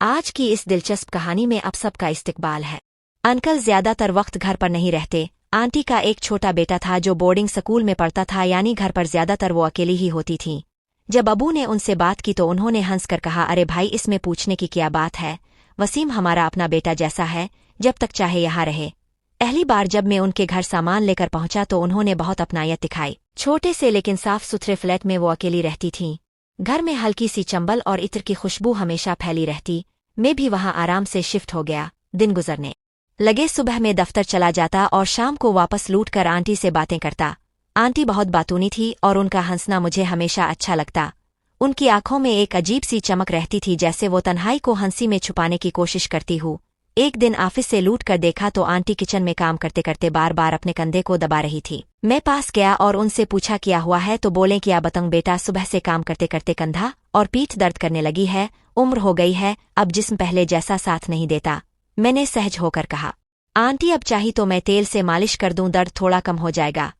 आज की इस दिलचस्प कहानी में अब सबका इस्तकबाल है। अंकल ज्यादातर वक्त घर पर नहीं रहते। आंटी का एक छोटा बेटा था जो बोर्डिंग स्कूल में पढ़ता था, यानी घर पर ज्यादातर वो अकेली ही होती थीं। जब अबू ने उनसे बात की तो उन्होंने हंसकर कहा, अरे भाई, इसमें पूछने की क्या बात है, वसीम हमारा अपना बेटा जैसा है, जब तक चाहे यहाँ रहे। पहली बार जब मैं उनके घर सामान लेकर पहुंचा तो उन्होंने बहुत अपनायत दिखाई। छोटे से लेकिन साफ सुथरे फ्लैट में वो अकेली रहती थीं। घर में हल्की सी चंबल और इत्र की खुशबू हमेशा फैली रहती। मैं भी वहां आराम से शिफ्ट हो गया। दिन गुजरने लगे। सुबह में दफ्तर चला जाता और शाम को वापस लूट कर आंटी से बातें करता। आंटी बहुत बातूनी थी और उनका हंसना मुझे हमेशा अच्छा लगता। उनकी आंखों में एक अजीब सी चमक रहती थी, जैसे वो तन्हाई को हंसी में छुपाने की कोशिश करती हूँ। एक दिन ऑफिस से लूट कर देखा तो आंटी किचन में काम करते करते बार बार अपने कंधे को दबा रही थी। मैं पास गया और उनसे पूछा क्या हुआ है, तो बोले क्या बताऊं बेटा, सुबह से काम करते करते कंधा और पीठ दर्द करने लगी है, उम्र हो गई है, अब जिस्म पहले जैसा साथ नहीं देता। मैंने सहज होकर कहा, आंटी अब चाही तो मैं तेल से मालिश कर दूं, दर्द थोड़ा कम हो जाएगा।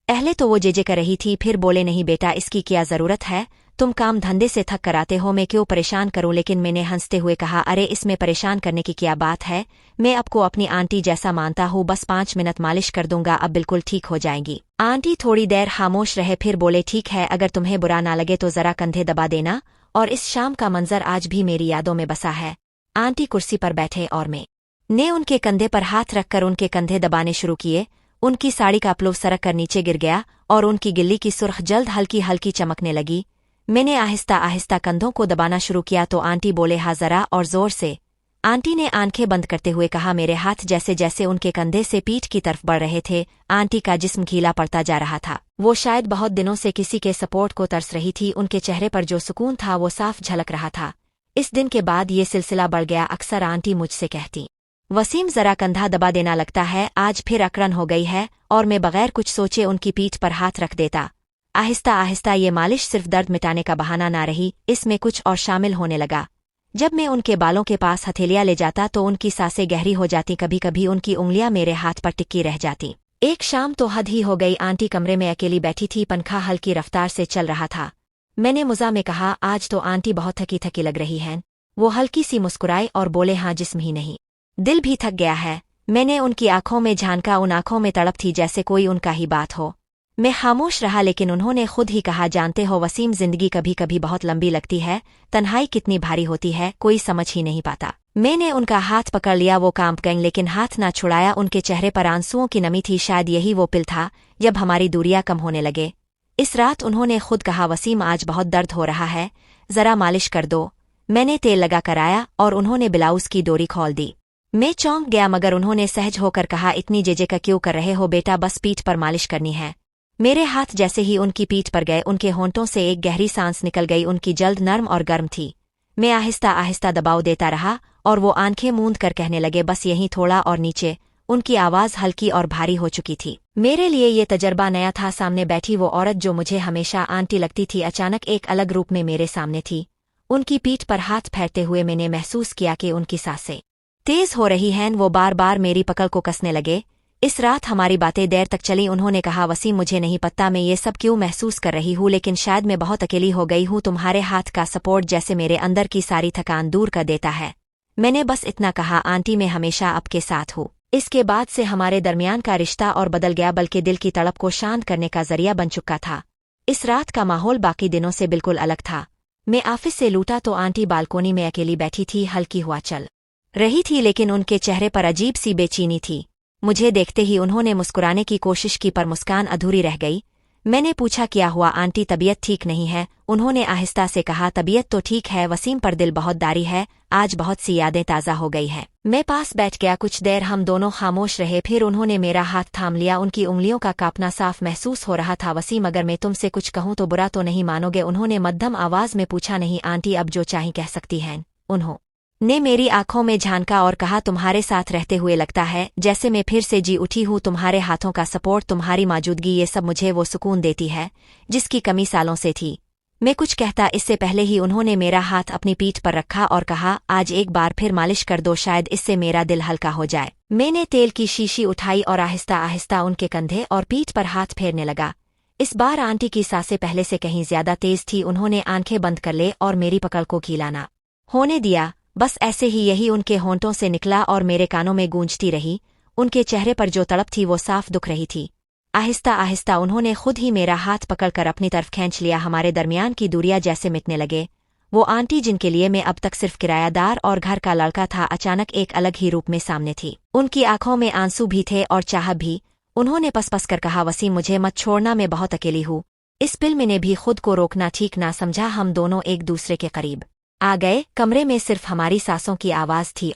पहले तो वो जेजे कर रही थी, फिर बोले नहीं बेटा, इसकी क्या जरूरत है, तुम काम धंधे से थक कर आते हो, मैं क्यों परेशान करूं। लेकिन मैंने हंसते हुए कहा, अरे इसमें परेशान करने की क्या बात है, मैं आपको अपनी आंटी जैसा मानता हूँ, बस 5 मिनट मालिश कर दूंगा, अब बिल्कुल ठीक हो जाएंगी। आंटी थोड़ी देर खामोश रहे, फिर बोले ठीक है, अगर तुम्हें बुरा ना लगे तो जरा कंधे दबा देना। और इस शाम का मंजर आज भी मेरी यादों में बसा है। आंटी कुर्सी पर बैठे और मैं ने उनके कंधे पर हाथ रखकर उनके कंधे दबाने शुरू किए। उनकी साड़ी का प्लव सरक कर नीचे गिर गया और उनकी गिल्ली की सुर्ख जल्द हल्की हल्की चमकने लगी। मैंने आहिस्ता आहिस्ता कंधों को दबाना शुरू किया तो आंटी बोले हाँ जरा और जोर से। आंटी ने आंखें बंद करते हुए कहा, मेरे हाथ जैसे जैसे उनके कंधे से पीठ की तरफ बढ़ रहे थे, आंटी का जिस्म गीला पड़ता जा रहा था। वो शायद बहुत दिनों से किसी के सपोर्ट को तरस रही थी। उनके चेहरे पर जो सुकून था वो साफ झलक रहा था। इस दिन के बाद ये सिलसिला बढ़ गया। अक्सर आंटी मुझसे कहती, वसीम जरा कंधा दबा देना, लगता है आज फिर अकड़न हो गई है, और मैं बगैर कुछ सोचे उनकी पीठ पर हाथ रख देता। आहिस्ता आहिस्ता ये मालिश सिर्फ दर्द मिटाने का बहाना ना रही, इसमें कुछ और शामिल होने लगा। जब मैं उनके बालों के पास हथेलियां ले जाता तो उनकी सांसें गहरी हो जाती, कभी कभी उनकी उंगलियां मेरे हाथ पर टिक्की रह जाती। एक शाम तो हद ही हो गई। आंटी कमरे में अकेली बैठी थी, पंखा हल्की रफ्तार से चल रहा था। मैंने मुज़ा में कहा, आज तो आंटी बहुत थकी थकी लग रही हैं। वो हल्की सी मुस्कुराई और बोले, हाँ जिस्म ही नहीं, दिल भी थक गया है। मैंने उनकी आंखों में झांका। उन आंखों में तड़प थी जैसे कोई उनका ही बात हो। मैं खामोश रहा, लेकिन उन्होंने खुद ही कहा, जानते हो वसीम, जिंदगी कभी कभी बहुत लंबी लगती है, तन्हाई कितनी भारी होती है, कोई समझ ही नहीं पाता। मैंने उनका हाथ पकड़ लिया। वो कांप गईं लेकिन हाथ ना छुड़ाया। उनके चेहरे पर आंसुओं की नमी थी। शायद यही वो पिल था जब हमारी दूरियां कम होने लगे। इस रात उन्होंने खुद कहा, वसीम आज बहुत दर्द हो रहा है, जरा मालिश कर दो। मैंने तेल लगा कर आया और उन्होंने ब्लाउज की डोरी खोल दी। मैं चौंक गया, मगर उन्होंने सहज होकर कहा, इतनी जेजे का क्यों कर रहे हो बेटा, बस पीठ पर मालिश करनी है। मेरे हाथ जैसे ही उनकी पीठ पर गए, उनके होंठों से एक गहरी सांस निकल गई। उनकी जल्द नर्म और गर्म थी। मैं आहिस्ता आहिस्ता दबाव देता रहा और वो आंखें मूंद कर कहने लगे, बस यहीं थोड़ा और नीचे। उनकी आवाज हल्की और भारी हो चुकी थी। मेरे लिए ये तजर्बा नया था। सामने बैठी वो औरत जो मुझे हमेशा आंटी लगती थी, अचानक एक अलग रूप में मेरे सामने थी। उनकी पीठ पर हाथ फेरते हुए मैंने महसूस किया कि उनकी सांसें तेज हो रही हैं। वो बार बार मेरी पकड़ को कसने लगे। इस रात हमारी बातें देर तक चली। उन्होंने कहा, वसीम मुझे नहीं पता मैं ये सब क्यों महसूस कर रही हूँ, लेकिन शायद मैं बहुत अकेली हो गई हूँ। तुम्हारे हाथ का सपोर्ट जैसे मेरे अंदर की सारी थकान दूर कर देता है। मैंने बस इतना कहा, आंटी मैं हमेशा आपके साथ हूँ। इसके बाद से हमारे दरमियान का रिश्ता और बदल गया, बल्कि दिल की तड़प को शांत करने का जरिया बन चुका था। इस रात का माहौल बाकी दिनों से बिल्कुल अलग था। मैं ऑफिस से लूटा तो आंटी बालकोनी में अकेली बैठी थी। हल्की हवा चल रही थी, लेकिन उनके चेहरे पर अजीब सी बेचैनी थी। मुझे देखते ही उन्होंने मुस्कुराने की कोशिश की, पर मुस्कान अधूरी रह गई। मैंने पूछा, क्या हुआ आंटी, तबीयत ठीक नहीं है? उन्होंने आहिस्ता से कहा, तबीयत तो ठीक है वसीम, पर दिल बहुत दारी है, आज बहुत सी यादें ताज़ा हो गई है। मैं पास बैठ गया। कुछ देर हम दोनों खामोश रहे, फिर उन्होंने मेरा हाथ थाम लिया। उनकी उंगलियों का कांपना साफ महसूस हो रहा था। वसीम अगर मैं तुमसे कुछ कहूँ तो बुरा तो नहीं मानोगे? उन्होंने मध्यम आवाज में पूछा। नहीं आंटी, अब जो चाहें कह सकती हैं। उन्होंने मेरी आंखों में झांका और कहा, तुम्हारे साथ रहते हुए लगता है जैसे मैं फिर से जी उठी हूँ। तुम्हारे हाथों का सपोर्ट, तुम्हारी मौजूदगी, ये सब मुझे वो सुकून देती है जिसकी कमी सालों से थी। मैं कुछ कहता इससे पहले ही उन्होंने मेरा हाथ अपनी पीठ पर रखा और कहा, आज एक बार फिर मालिश कर दो, शायद इससे मेरा दिल हल्का हो जाए। मैंने तेल की शीशी उठाई और आहिस्ता आहिस्ता उनके कंधे और पीठ पर हाथ फेरने लगा। इस बार आंटी की सांसें पहले से कहीं ज्यादा तेज थी। उन्होंने आंखें बंद कर ले और मेरी पकड़ को गीला ना होने दिया। बस ऐसे ही यही उनके होंठों से निकला और मेरे कानों में गूंजती रही। उनके चेहरे पर जो तड़प थी वो साफ दुख रही थी। आहिस्ता आहिस्ता उन्होंने खुद ही मेरा हाथ पकड़कर अपनी तरफ खींच लिया। हमारे दरमियान की दूरियां जैसे मिटने लगे। वो आंटी जिनके लिए मैं अब तक सिर्फ किरायादार और घर का लड़का था, अचानक एक अलग ही रूप में सामने थी। उनकी आंखों में आंसू भी थे और चाह भी। उन्होंने पस कर कहा, वसीम मुझे मत छोड़ना, मैं बहुत अकेली हूँ। इस फिल्म ने भी खुद को रोकना ठीक ना समझा। हम दोनों एक दूसरे के करीब आ गए। कमरे में सिर्फ हमारी सांसों की आवाज थी